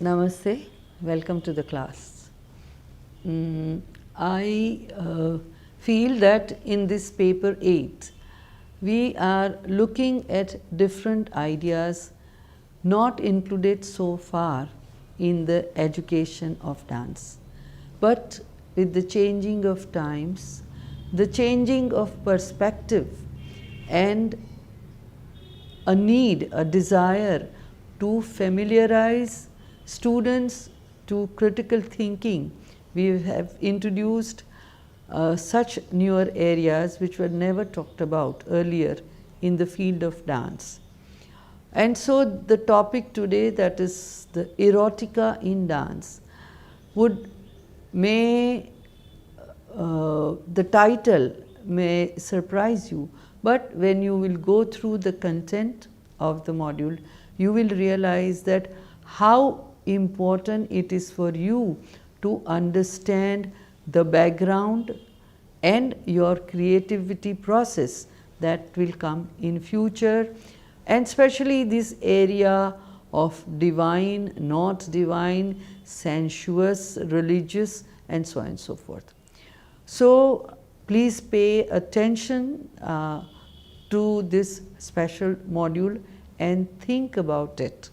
Namaste, welcome to the class. I feel that in this paper 8, we are looking at different ideas not included so far in the education of dance. But with the changing of times, the changing of perspective, and a need, a desire to familiarize students to critical thinking, we have introduced such newer areas which were never talked about earlier in the field of dance. And so the topic today, that is the erotica in dance, the title may surprise you, but when you will go through the content of the module, you will realize that how important it is for you to understand the background and your creativity process that will come in future, and especially this area of divine, not divine, sensuous, religious, and so on and so forth. So please pay attention to this special module and think about it.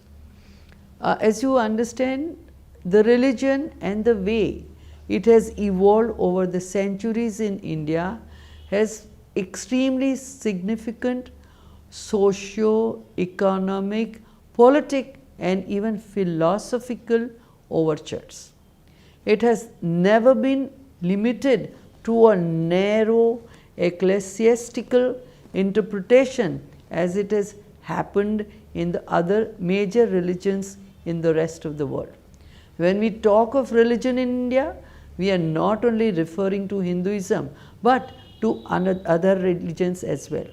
As you understand, the religion and the way it has evolved over the centuries in India has extremely significant socio-economic, politic, and even philosophical overtures. It has never been limited to a narrow ecclesiastical interpretation as it has happened in the other major religions in the rest of the world. When we talk of religion in India, we are not only referring to Hinduism, but to other religions as well.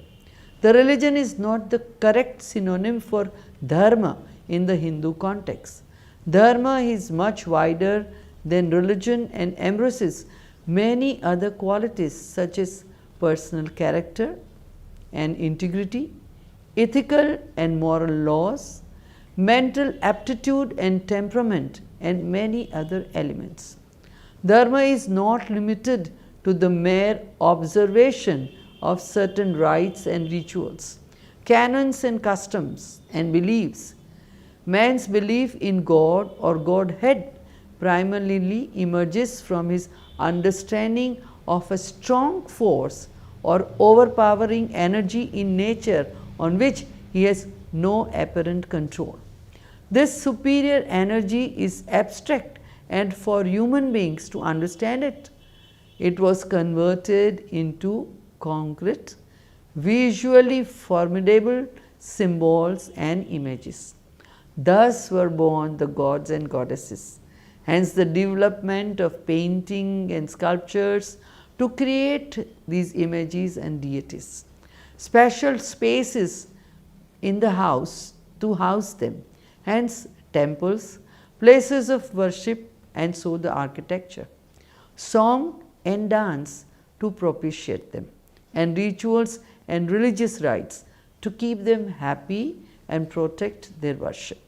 The religion is not the correct synonym for dharma in the Hindu context. Dharma is much wider than religion and embraces many other qualities such as personal character and integrity, ethical and moral laws, mental aptitude and temperament, and many other elements. Dharma is not limited to the mere observation of certain rites and rituals, canons and customs and beliefs. Man's belief in God or Godhead primarily emerges from his understanding of a strong force or overpowering energy in nature on which he has no apparent control. This superior energy is abstract, and for human beings to understand it, it was converted into concrete, visually formidable symbols and images. Thus were born the gods and goddesses, hence the development of painting and sculptures to create these images and deities. Special spaces in the house to house them, hence temples, places of worship, and so the architecture. Song and dance to propitiate them, and rituals and religious rites to keep them happy and protect their worship.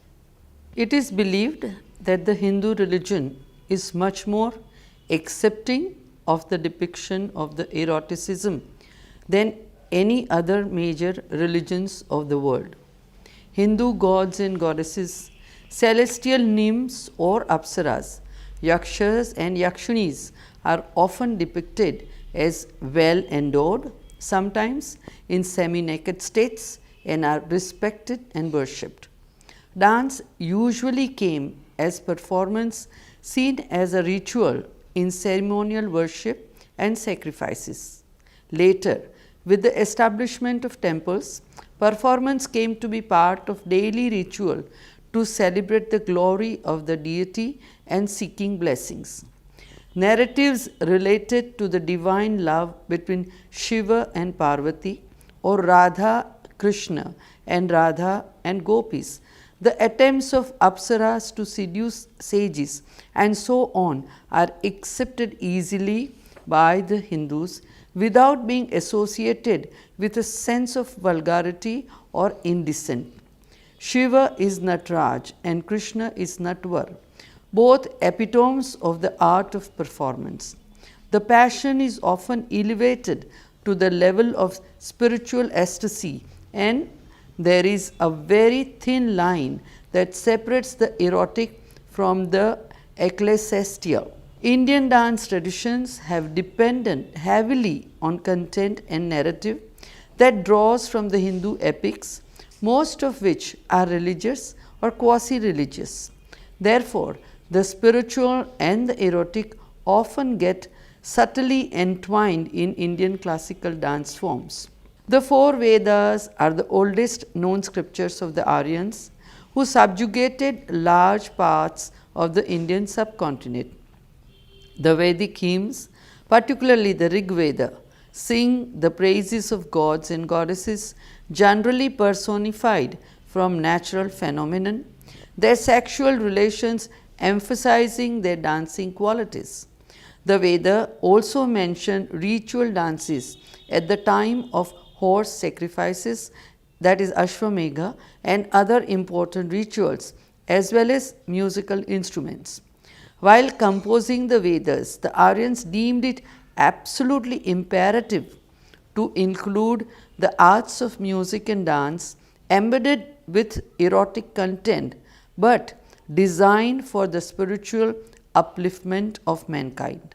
It is believed that the Hindu religion is much more accepting of the depiction of the eroticism than any other major religions of the world. Hindu gods and goddesses, celestial nymphs or apsaras, yakshas and yakshinis are often depicted as well endowed, sometimes in semi-naked states, and are respected and worshipped. Dance usually came as performance seen as a ritual in ceremonial worship and sacrifices. Later, with the establishment of temples, performance came to be part of daily ritual to celebrate the glory of the deity and seeking blessings. Narratives related to the divine love between Shiva and Parvati, or Radha Krishna and Radha and Gopis, The attempts of apsaras to seduce sages and so on are accepted easily by the Hindus without being associated with a sense of vulgarity or indecent. Shiva is Nataraj and Krishna is Natwar, both epitomes of the art of performance. The passion is often elevated to the level of spiritual ecstasy, and there is a very thin line that separates the erotic from the ecclesiastical. Indian dance traditions have depended heavily on content and narrative that draws from the Hindu epics, most of which are religious or quasi-religious. Therefore, the spiritual and the erotic often get subtly entwined in Indian classical dance forms. The four Vedas are the oldest known scriptures of the Aryans, who subjugated large parts of the Indian subcontinent. The Vedic hymns, particularly the Rig Veda, sing the praises of gods and goddesses, generally personified from natural phenomenon, their sexual relations emphasizing their dancing qualities. The Veda also mention ritual dances at the time of horse sacrifices, that is Ashwamedha, and other important rituals, as well as musical instruments. While composing the Vedas, the Aryans deemed it absolutely imperative to include the arts of music and dance embedded with erotic content, but designed for the spiritual upliftment of mankind.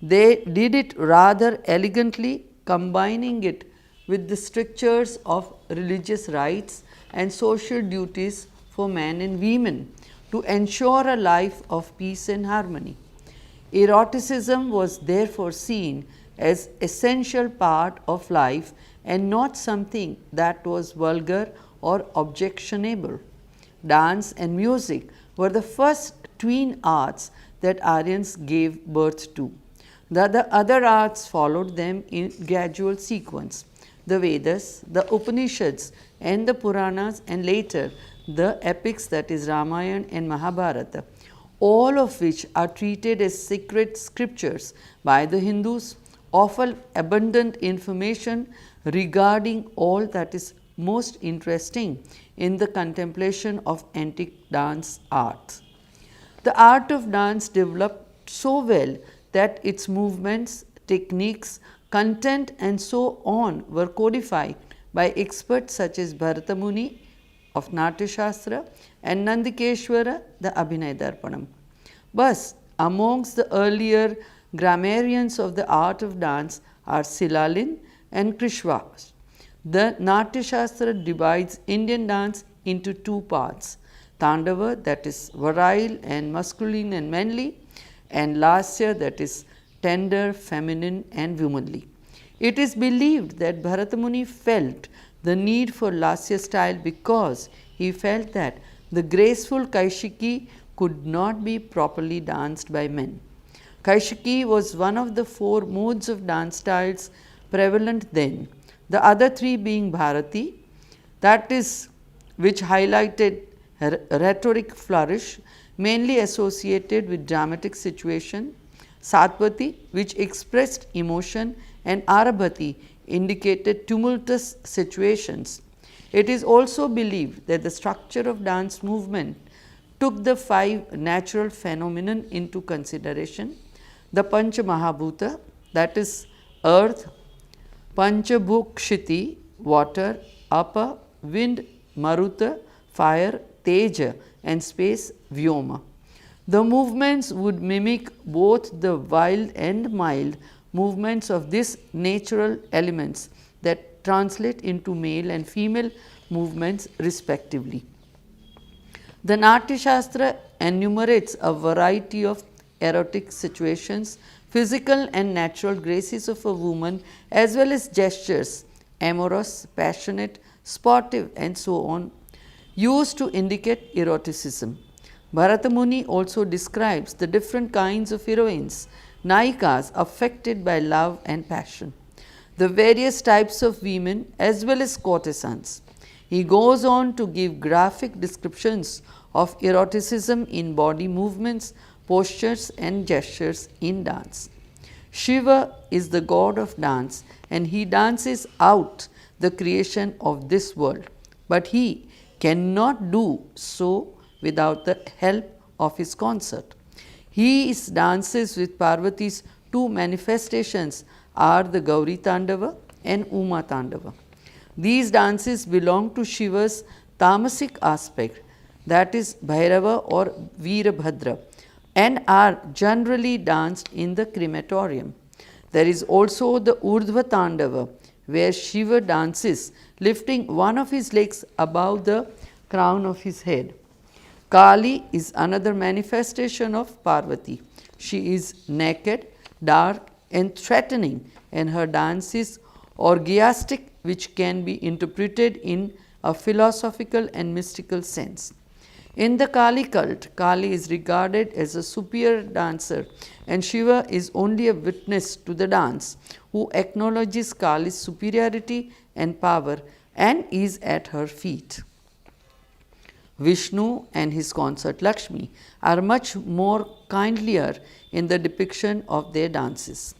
They did it rather elegantly, combining it with the strictures of religious rites and social duties for men and women to ensure a life of peace and harmony. Eroticism was therefore seen as essential part of life and not something that was vulgar or objectionable. Dance and music were the first twin arts that Aryans gave birth to. The other arts followed them in gradual sequence. The Vedas, the Upanishads and the Puranas, and later the epics, that is Ramayana and Mahabharata, all of which are treated as sacred scriptures by the Hindus, offer abundant information regarding all that is most interesting in the contemplation of antique dance art. The art of dance developed so well that its movements, techniques, content and so on were codified by experts such as Bharata Muni of Natya Shastra and Nandikeshwara, the Abhinay Darpanam. But amongst the earlier grammarians of the art of dance are Silalin and Krishwas. The Natya Shastra divides Indian dance into two parts: Tandava, that is virile and masculine and manly, and Lasya, that is tender, feminine and womanly. It is believed that Bharata Muni felt the need for Lasya style because he felt that the graceful Kaishiki could not be properly danced by men. Kaishiki was one of the four modes of dance styles prevalent then, the other three being Bharati, that is, which highlighted rhetoric flourish, mainly associated with dramatic situation, Satvati, which expressed emotion, and Arabhati indicated tumultuous situations. It is also believed that the structure of dance movement took the five natural phenomena into consideration: the Pancha Mahabhuta, that is earth, Panchabhukshiti, water, Apa, wind, Maruta, fire, Teja, and space, Vyoma. The movements would mimic both the wild and mild movements of these natural elements that translate into male and female movements respectively. The Natya Shastra enumerates a variety of erotic situations, physical and natural graces of a woman, as well as gestures, amorous, passionate, sportive and so on, used to indicate eroticism. Bharata Muni also describes the different kinds of heroines, Naikas, affected by love and passion, the various types of women as well as courtesans. He goes on to give graphic descriptions of eroticism in body movements, postures, and gestures in dance. Shiva is the god of dance and he dances out the creation of this world, but he cannot do so without the help of his consort. His dances with Parvati's two manifestations are the Gauri Tandava and Uma Tandava. These dances belong to Shiva's tamasic aspect, that is Bhairava or Veerabhadra, and are generally danced in the crematorium. There is also the Urdhva Tandava, where Shiva dances lifting one of his legs above the crown of his head. Kali is another manifestation of Parvati. She is naked, dark, and threatening, and her dance is orgiastic, which can be interpreted in a philosophical and mystical sense. In the Kali cult, Kali is regarded as a superior dancer, and Shiva is only a witness to the dance, who acknowledges Kali's superiority and power and is at her feet. Vishnu and his consort Lakshmi are much more kindlier in the depiction of their dances.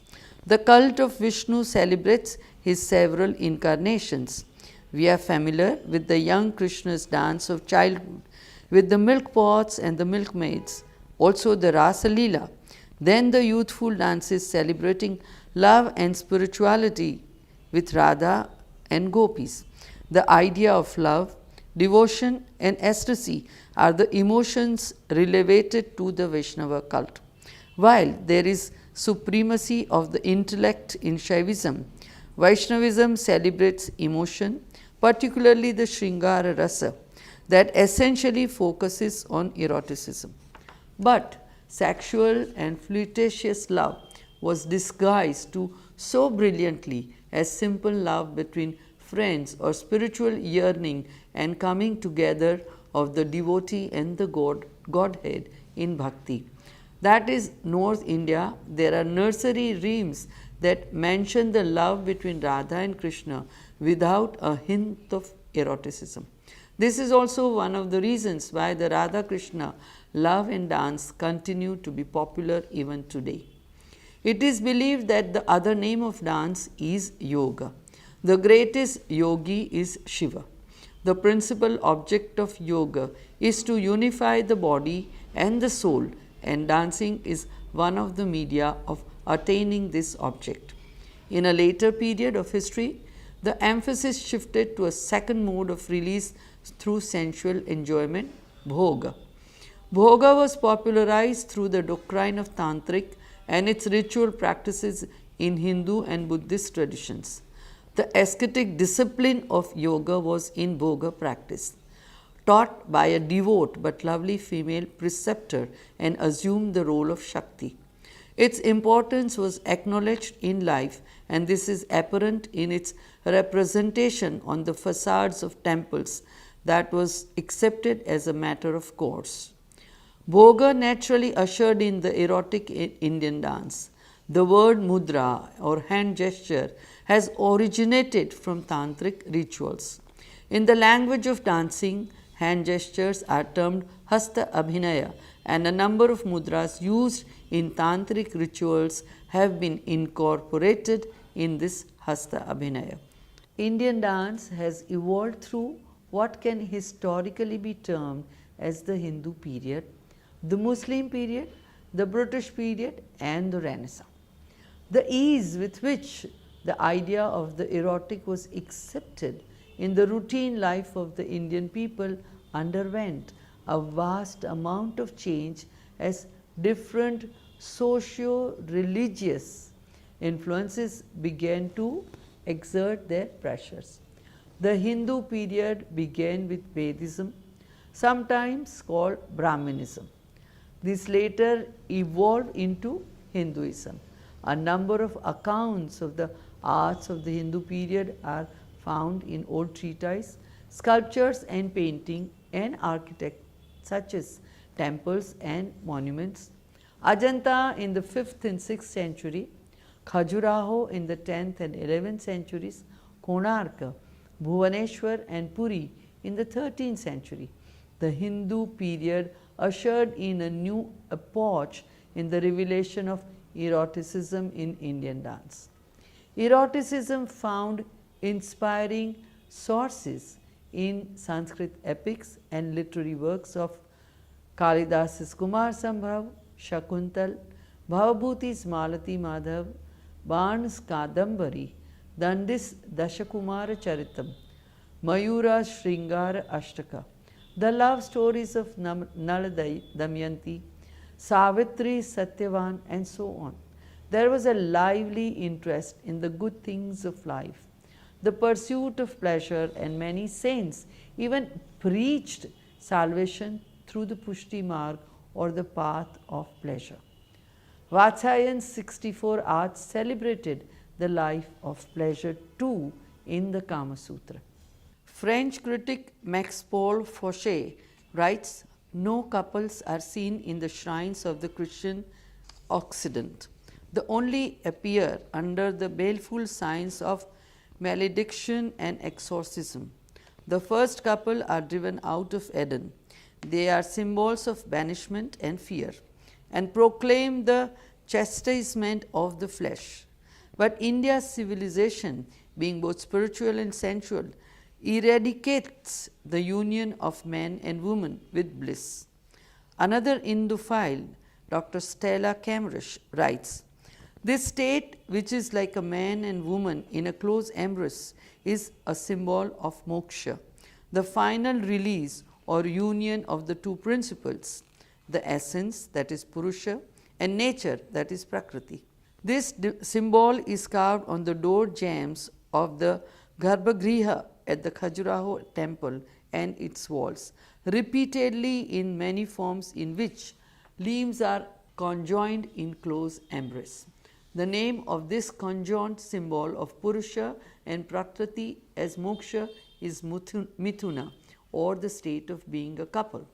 The cult of Vishnu celebrates his several incarnations. We are familiar with the young Krishna's dance of childhood, with the milk pots and the milkmaids, also the Rasa Leela, then the youthful dances celebrating love and spirituality with Radha and gopis. The idea of love, devotion, and ecstasy are the emotions related to the Vaishnava cult. While there is supremacy of the intellect in Shaivism, Vaishnavism celebrates emotion, particularly the Shringara Rasa, that essentially focuses on eroticism. But sexual and flirtatious love was disguised to so brilliantly as simple love between friends or spiritual yearning and coming together of the devotee and the Godhead in bhakti. That is North India, there are nursery rhymes that mention the love between Radha and Krishna without a hint of eroticism. This is also one of the reasons why the Radha Krishna love and dance continue to be popular even today. It is believed that the other name of dance is yoga. The greatest yogi is Shiva. The principal object of yoga is to unify the body and the soul, and dancing is one of the media of attaining this object. In a later period of history, the emphasis shifted to a second mode of release through sensual enjoyment, bhoga. Bhoga was popularized through the doctrine of tantric and its ritual practices in Hindu and Buddhist traditions. The ascetic discipline of yoga was in bhoga practice, taught by a devout but lovely female preceptor and assumed the role of Shakti. Its importance was acknowledged in life, and this is apparent in its representation on the facades of temples that was accepted as a matter of course. Bhoga naturally ushered in the erotic Indian dance. The word mudra or hand gesture has originated from tantric rituals. In the language of dancing, hand gestures are termed hasta abhinaya, and a number of mudras used in tantric rituals have been incorporated in this hasta abhinaya. Indian dance has evolved through what can historically be termed as the Hindu period, the Muslim period, the British period, and the Renaissance. The ease with which the idea of the erotic was accepted in the routine life of the Indian people underwent a vast amount of change as different socio-religious influences began to exert their pressures. The Hindu period began with Vedism, sometimes called Brahmanism. This later evolved into Hinduism. A number of accounts of the arts of the Hindu period are found in old treatises, sculptures and painting, and architecture such as temples and monuments. Ajanta in the 5th and 6th century, Khajuraho in the 10th and 11th centuries, Konark Bhuvaneshwar and Puri in the 13th century. The Hindu period ushered in a new epoch in the revelation of eroticism in Indian dance. Eroticism found inspiring sources in Sanskrit epics and literary works of Kalidas's Kumar Sambhav, Shakuntal, Bhavabhuti's Malati Madhav, Barnes' Kadambari, Dandis Dashakumara Charitam, Mayura's Shringara Ashtaka, the love stories of Nala Damayanti, Savitri Satyavan, and so on. There was a lively interest in the good things of life, the pursuit of pleasure, and many saints even preached salvation through the Pushti Marg or the path of pleasure. Vatsyayan's 64 arts celebrated the life of pleasure too in the Kama Sutra. French critic Max Paul Fauchet writes, "No couples are seen in the shrines of the Christian Occident. The only appear under the baleful signs of malediction and exorcism. The first couple are driven out of Eden. They are symbols of banishment and fear, and proclaim the chastisement of the flesh. But India's civilization, being both spiritual and sensual, eradicates the union of man and woman with bliss." Another Indophile, Dr. Stella Kamrish, writes, "This state, which is like a man and woman in a close embrace, is a symbol of moksha, the final release or union of the two principles, the essence, that is Purusha, and nature, that is Prakriti. This symbol is carved on the door jambs of the Garbhagriha at the Khajuraho temple and its walls, repeatedly in many forms in which limbs are conjoined in close embrace. The name of this conjoined symbol of Purusha and Prakriti as moksha is Mithuna, or the state of being a couple.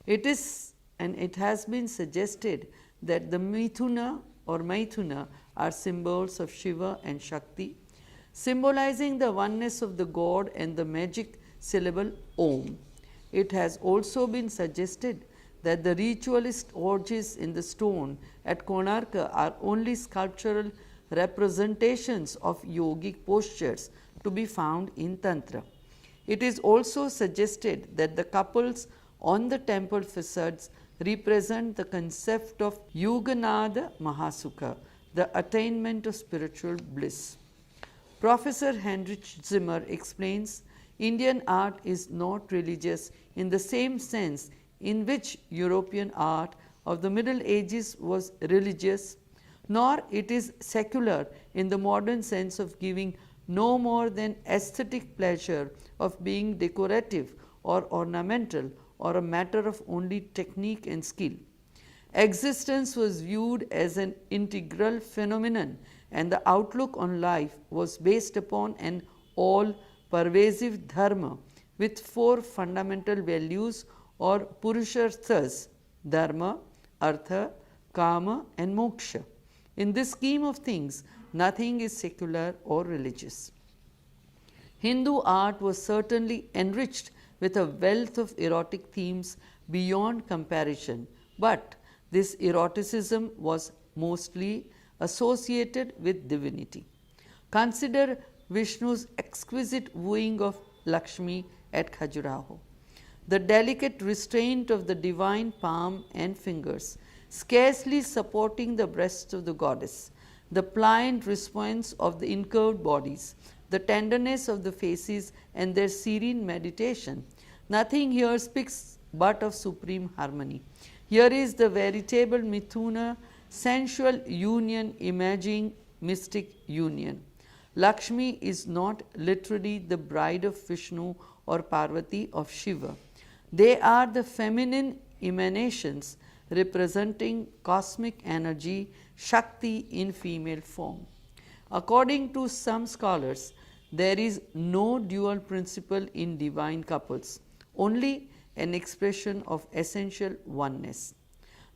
It is and it has been suggested that the Mithuna or Maithuna are symbols of Shiva and Shakti, symbolizing the oneness of the God and the magic syllable Om. It has also been suggested that the ritualist orgies in the stone at Konarka are only sculptural representations of yogic postures to be found in Tantra. It is also suggested that the couples on the temple facades represent the concept of Yuganada Mahasukha, the attainment of spiritual bliss. Professor Heinrich Zimmer explains, Indian art is not religious in the same sense in which European art of the Middle Ages was religious, nor it is secular in the modern sense of giving no more than aesthetic pleasure of being decorative or ornamental or a matter of only technique and skill. Existence was viewed as an integral phenomenon, and the outlook on life was based upon an all-pervasive dharma with four fundamental values or purusharthas: dharma, artha, kama, and moksha. In this scheme of things, nothing is secular or religious. Hindu art was certainly enriched with a wealth of erotic themes beyond comparison, but this eroticism was mostly associated with divinity. Consider Vishnu's exquisite wooing of Lakshmi at Khajuraho, the delicate restraint of the divine palm and fingers, scarcely supporting the breasts of the goddess, the pliant response of the incurved bodies, the tenderness of the faces and their serene meditation. Nothing here speaks but of supreme harmony. Here is the veritable Mithuna, sensual union imaging mystic union. Lakshmi is not literally the bride of Vishnu or Parvati of Shiva. They are the feminine emanations representing cosmic energy, Shakti in female form. According to some scholars, there is no dual principle in divine couples, only an expression of essential oneness.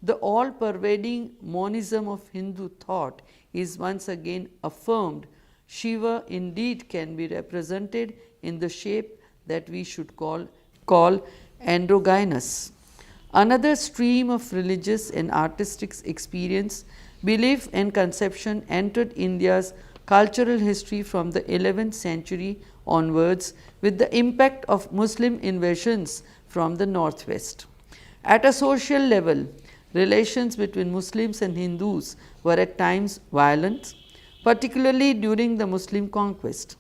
The all-pervading monism of Hindu thought is once again affirmed. Shiva indeed can be represented in the shape that we should call androgynous. Another stream of religious and artistic experience, belief and conception entered India's cultural history from the 11th century onwards with the impact of Muslim invasions from the northwest. At a social level, relations between Muslims and Hindus were at times violent, particularly during the Muslim conquest.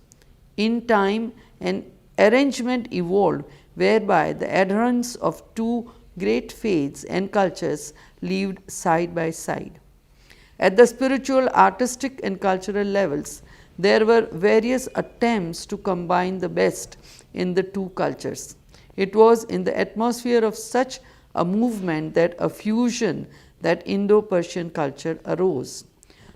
In time, an arrangement evolved whereby the adherents of two great faiths and cultures lived side by side. At the spiritual, artistic and cultural levels, there were various attempts to combine the best in the two cultures. It was in the atmosphere of such a movement that a fusion, that Indo-Persian culture, arose.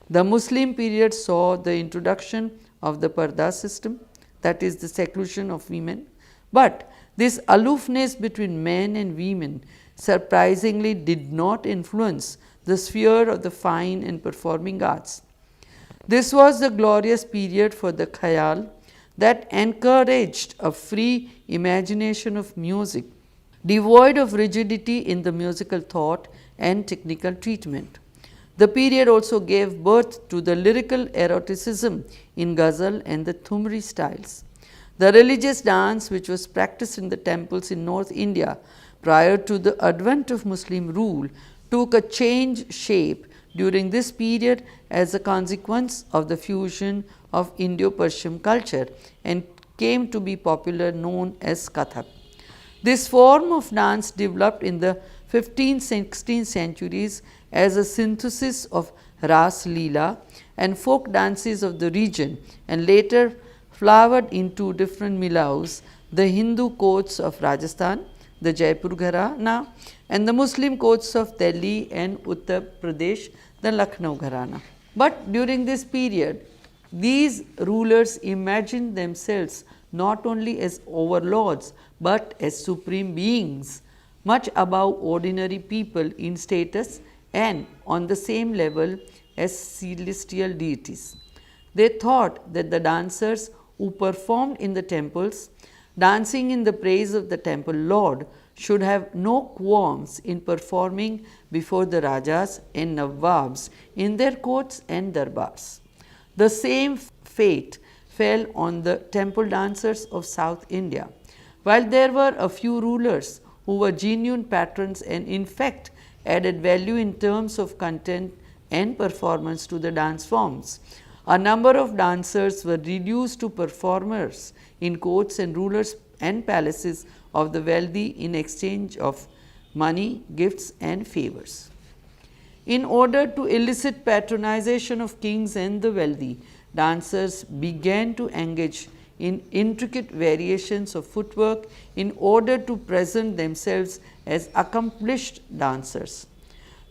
The Muslim period saw the introduction of the Parda system, that is the seclusion of women, but this aloofness between men and women surprisingly did not influence the sphere of the fine and performing arts. This was the glorious period for the khayal that encouraged a free imagination of music, devoid of rigidity in the musical thought and technical treatment. The period also gave birth to the lyrical eroticism in ghazal and the thumri styles. The religious dance which was practiced in the temples in North India prior to the advent of Muslim rule took a changed shape during this period as a consequence of the fusion of Indo-Persian culture and came to be popular known as Kathak. This form of dance developed in the 15th-16th centuries as a synthesis of Ras Leela and folk dances of the region and later flowered into different milaus, the Hindu courts of Rajasthan, the Jaipur Gharana, and the Muslim courts of Delhi and Uttar Pradesh, the Lucknow Gharana. But during this period, these rulers imagined themselves not only as overlords but as supreme beings, much above ordinary people in status and on the same level as celestial deities. They thought that the dancers who performed in the temples, dancing in the praise of the temple lord, should have no qualms in performing before the Rajas and Nawabs in their courts and darbars. The same fate fell on the temple dancers of South India. While there were a few rulers who were genuine patrons and in fact added value in terms of content and performance to the dance forms, a number of dancers were reduced to performers in courts and rulers and palaces of the wealthy in exchange of money, gifts and favors. In order to elicit patronization of kings and the wealthy, dancers began to engage in intricate variations of footwork in order to present themselves as accomplished dancers.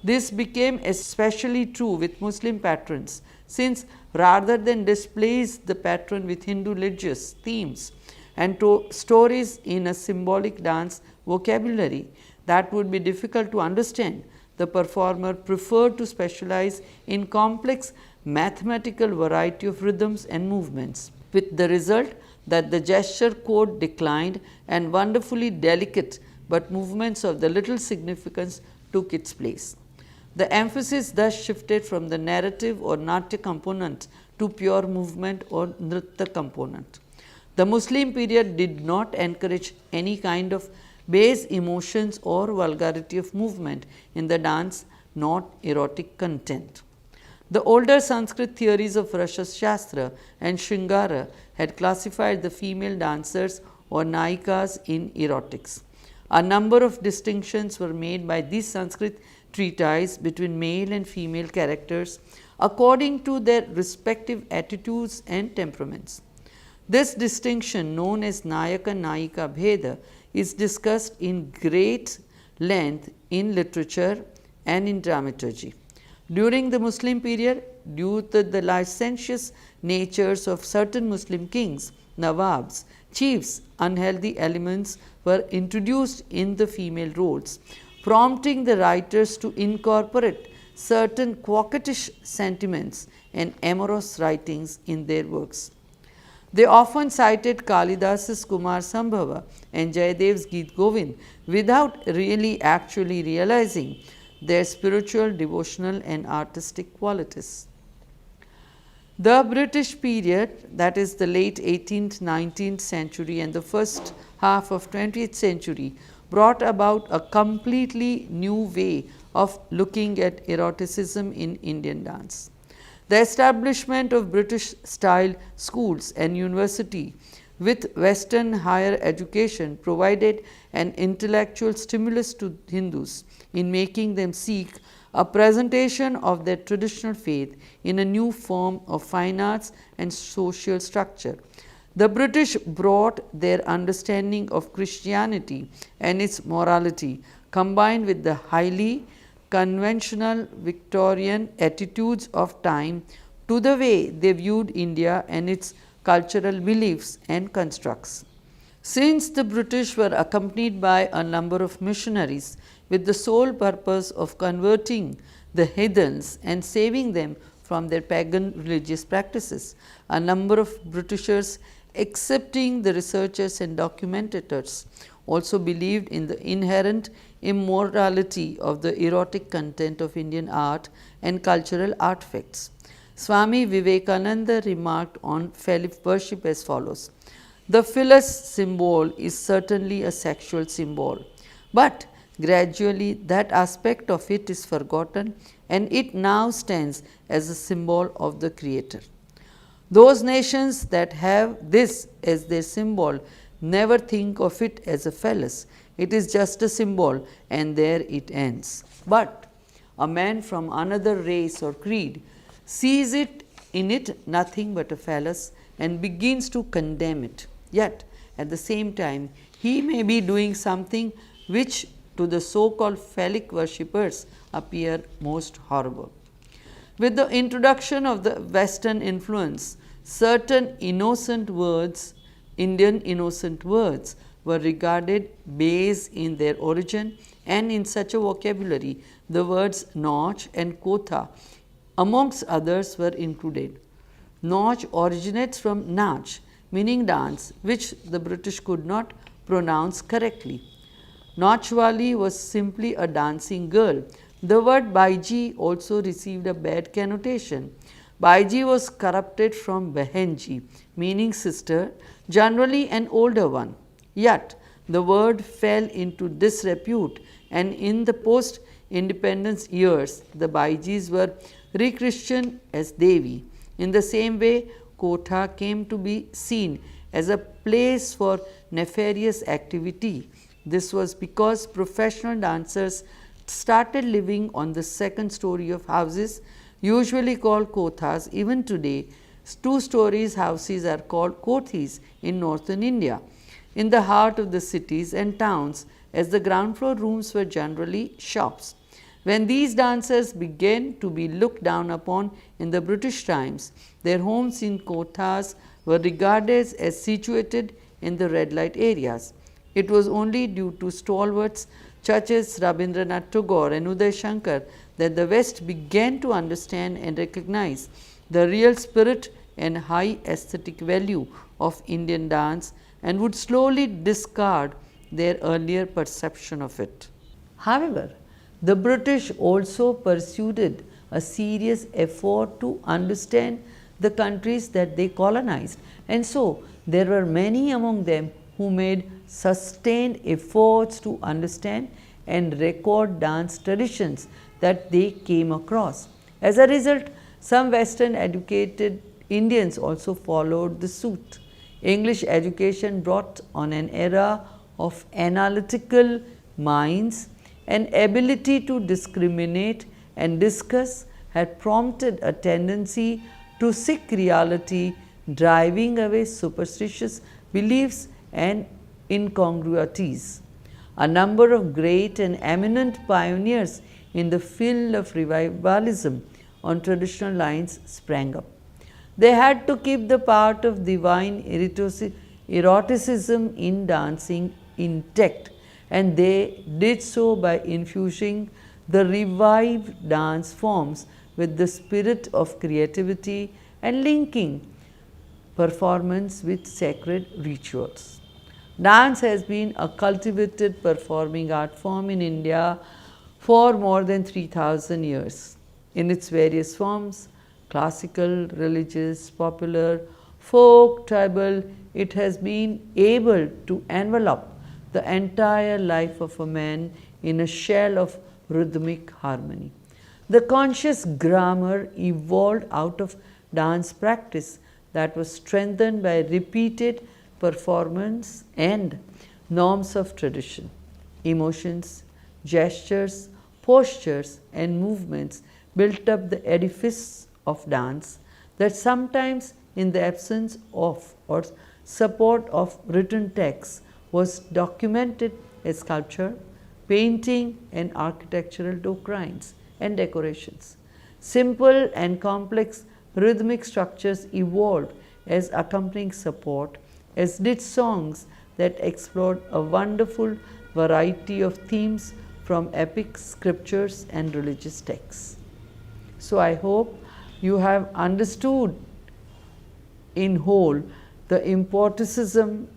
This became especially true with Muslim patrons, since rather than displace the patron with Hindu religious themes and stories in a symbolic dance vocabulary that would be difficult to understand, the performer preferred to specialize in complex mathematical variety of rhythms and movements, with the result that the gesture code declined and wonderfully delicate but movements of the little significance took its place. The emphasis thus shifted from the narrative or natya component to pure movement or nritya component. The Muslim period did not encourage any kind of base emotions or vulgarity of movement in the dance, not erotic content. The older Sanskrit theories of Rasa Shastra and Shringara had classified the female dancers or nayikas in erotics. A number of distinctions were made by these Sanskrit treatises between male and female characters according to their respective attitudes and temperaments. This distinction, known as Nayaka-Nayika Bheda, is discussed in great length in literature and in dramaturgy. During the Muslim period, due to the licentious natures of certain Muslim kings, Nawabs, chiefs, unhealthy elements were introduced in the female roles, prompting the writers to incorporate certain coquettish sentiments and amorous writings in their works. They often cited Kalidas's Kumar Sambhava and Jayadev's Geet Govind without really actually realizing their spiritual, devotional and artistic qualities. The British period, that is the late 18th, 19th century and the first half of 20th century, brought about a completely new way of looking at eroticism in Indian dance. The establishment of British style schools and university with Western higher education provided an intellectual stimulus to Hindus in making them seek a presentation of their traditional faith in a new form of fine arts and social structure. The British brought their understanding of Christianity and its morality, combined with the highly conventional Victorian attitudes of time, to the way they viewed India and its cultural beliefs and constructs. Since the British were accompanied by a number of missionaries with the sole purpose of converting the heathens and saving them from their pagan religious practices, a number of Britishers, excepting the researchers and documentators, also believed in the inherent immorality of the erotic content of Indian art and cultural artifacts. Swami Vivekananda remarked on phallic worship as follows: "The phallus symbol is certainly a sexual symbol, but gradually that aspect of it is forgotten and it now stands as a symbol of the Creator. Those nations that have this as their symbol never think of it as a phallus. It is just a symbol and there it ends. But a man from another race or creed sees in it nothing but a phallus and begins to condemn it. Yet at the same time he may be doing something which to the so-called phallic worshippers appear most horrible." With the introduction of the Western influence, certain innocent words, Indian innocent words, were regarded base in their origin, and in such a vocabulary the words naach and kotha amongst others were included. Naach originates from nach, meaning dance, which the British could not pronounce correctly. Nachwali was simply a dancing girl. The word Baiji also received a bad connotation. Baiji was corrupted from Behenji, meaning sister, generally an older one. Yet the word fell into disrepute, and in the post-independence years, the Baijis were rechristened as Devi. In the same way, Kotha came to be seen as a place for nefarious activity. This was because professional dancers started living on the second story of houses, usually called kothas. Even today, 2-story houses are called kothis in northern India, in the heart of the cities and towns, as the ground floor rooms were generally shops. When these dancers began to be looked down upon in the British times, their homes in kothas were regarded as situated in the red light areas. It was only due to stalwarts such as Rabindranath Tagore and Uday Shankar that the West began to understand and recognize the real spirit and high aesthetic value of Indian dance, and would slowly discard their earlier perception of it. However, the British also pursued a serious effort to understand the countries that they colonized, and so there were many among them who made sustained efforts to understand and record dance traditions that they came across. As a result, some Western educated Indians also followed the suit. English education brought on an era of analytical minds, and ability to discriminate and discuss had prompted a tendency to seek reality, driving away superstitious beliefs and incongruities. A number of great and eminent pioneers in the field of revivalism on traditional lines sprang up. They had to keep the part of divine eroticism in dancing intact, and they did so by infusing the revived dance forms with the spirit of creativity and linking performance with sacred rituals. Dance has been a cultivated performing art form in India for more than 3000 years. In its various forms, classical, religious, popular, folk, tribal, it has been able to envelop the entire life of a man in a shell of rhythmic harmony. The conscious grammar evolved out of dance practice that was strengthened by repeated performance and norms of tradition. Emotions, gestures, postures, and movements built up the edifice of dance that sometimes, in the absence of or support of written text, was documented as sculpture, painting, and architectural doctrines and decorations. Simple and complex rhythmic structures evolved as accompanying support, as did songs that explored a wonderful variety of themes from epic scriptures and religious texts. So, I hope you have understood in whole the importancism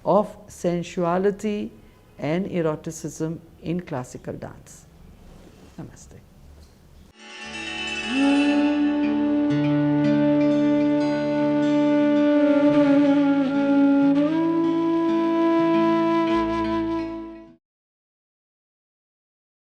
of sensuality and eroticism in classical dance. Namaste.